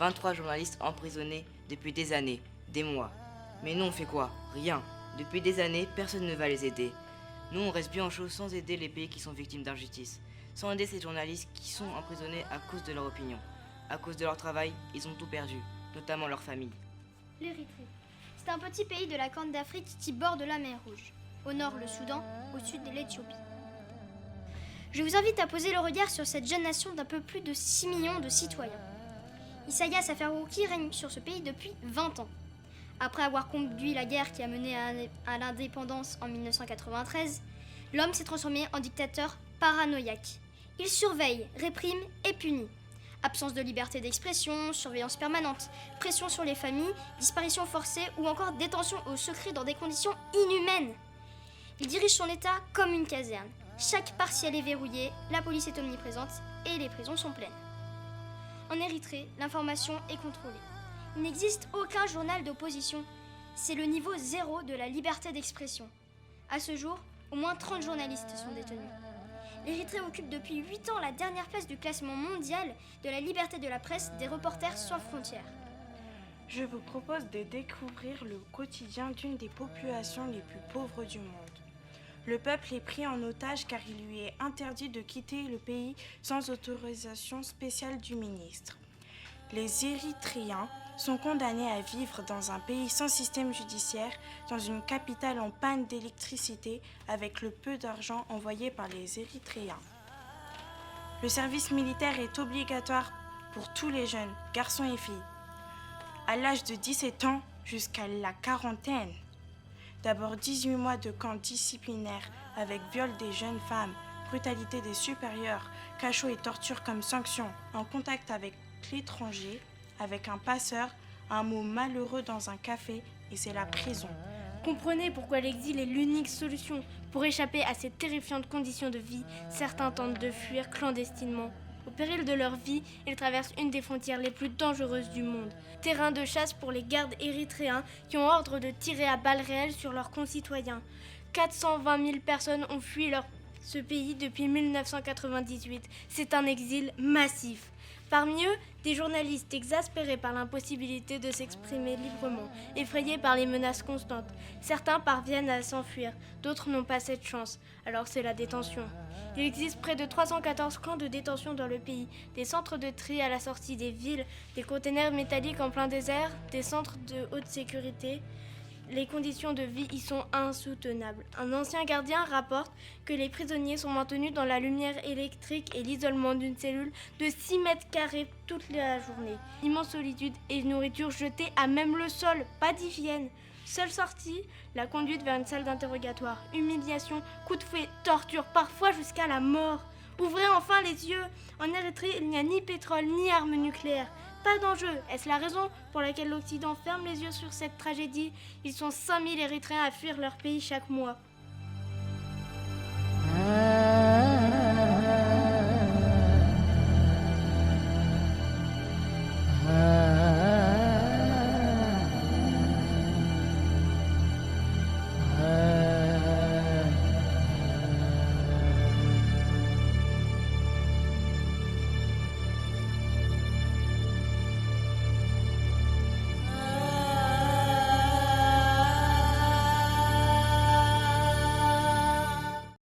23 journalistes emprisonnés depuis des années, des mois. Mais nous on fait quoi? Rien. Depuis des années, personne ne va les aider. Nous on reste bien en chaud sans aider les pays qui sont victimes d'injustice, sans aider ces journalistes qui sont emprisonnés à cause de leur opinion. À cause de leur travail, ils ont tout perdu, notamment leur famille. L'Érythrée. C'est un petit pays de la Corne d'Afrique qui borde la mer Rouge. Au nord, le Soudan, au sud, l'Éthiopie. Je vous invite à poser le regard sur cette jeune nation d'un peu plus de 6 millions de citoyens. Isaias Afwerki règne sur ce pays depuis 20 ans. Après avoir conduit la guerre qui a mené à l'indépendance en 1993, l'homme s'est transformé en dictateur paranoïaque. Il surveille, réprime et punit. Absence de liberté d'expression, surveillance permanente, pression sur les familles, disparition forcée ou encore détention au secret dans des conditions inhumaines. Il dirige son État comme une caserne. Chaque partiel est verrouillé, la police est omniprésente et les prisons sont pleines. En Érythrée, l'information est contrôlée. Il n'existe aucun journal d'opposition. C'est le niveau zéro de la liberté d'expression. À ce jour, au moins 30 journalistes sont détenus. L'Érythrée occupe depuis 8 ans la dernière place du classement mondial de la liberté de la presse des Reporters sans frontières. Je vous propose de découvrir le quotidien d'une des populations les plus pauvres du monde. Le peuple est pris en otage car il lui est interdit de quitter le pays sans autorisation spéciale du ministre. Les Érythréens sont condamnés à vivre dans un pays sans système judiciaire, dans une capitale en panne d'électricité, avec le peu d'argent envoyé par les Érythréens. Le service militaire est obligatoire pour tous les jeunes, garçons et filles, à l'âge de 17 ans jusqu'à la quarantaine. D'abord 18 mois de camp disciplinaire avec viol des jeunes femmes, brutalité des supérieurs, cachot et torture comme sanction, en contact avec l'étranger, avec un passeur, un mot malheureux dans un café et c'est la prison. Comprenez pourquoi l'exil est l'unique solution. Pour échapper à ces terrifiantes conditions de vie, certains tentent de fuir clandestinement. Au péril de leur vie, ils traversent une des frontières les plus dangereuses du monde. Terrain de chasse pour les gardes érythréens qui ont ordre de tirer à balles réelles sur leurs concitoyens. 420 000 personnes ont fui ce pays depuis 1998. C'est un exil massif. Parmi eux, des journalistes exaspérés par l'impossibilité de s'exprimer librement, effrayés par les menaces constantes. Certains parviennent à s'enfuir, d'autres n'ont pas cette chance, alors c'est la détention. Il existe près de 314 camps de détention dans le pays, des centres de tri à la sortie des villes, des containers métalliques en plein désert, des centres de haute sécurité. Les conditions de vie y sont insoutenables. Un ancien gardien rapporte que les prisonniers sont maintenus dans la lumière électrique et l'isolement d'une cellule de 6 mètres carrés toute la journée. Immense solitude et nourriture jetée à même le sol, pas d'hygiène. Seule sortie, la conduite vers une salle d'interrogatoire. Humiliation, coups de fouet, torture, parfois jusqu'à la mort. Ouvrez enfin les yeux. En Érythrée, il n'y a ni pétrole ni armes nucléaires. Pas d'enjeu. Est-ce la raison pour laquelle l'Occident ferme les yeux sur cette tragédie? Ils sont 5000 Érythréens à fuir leur pays chaque mois.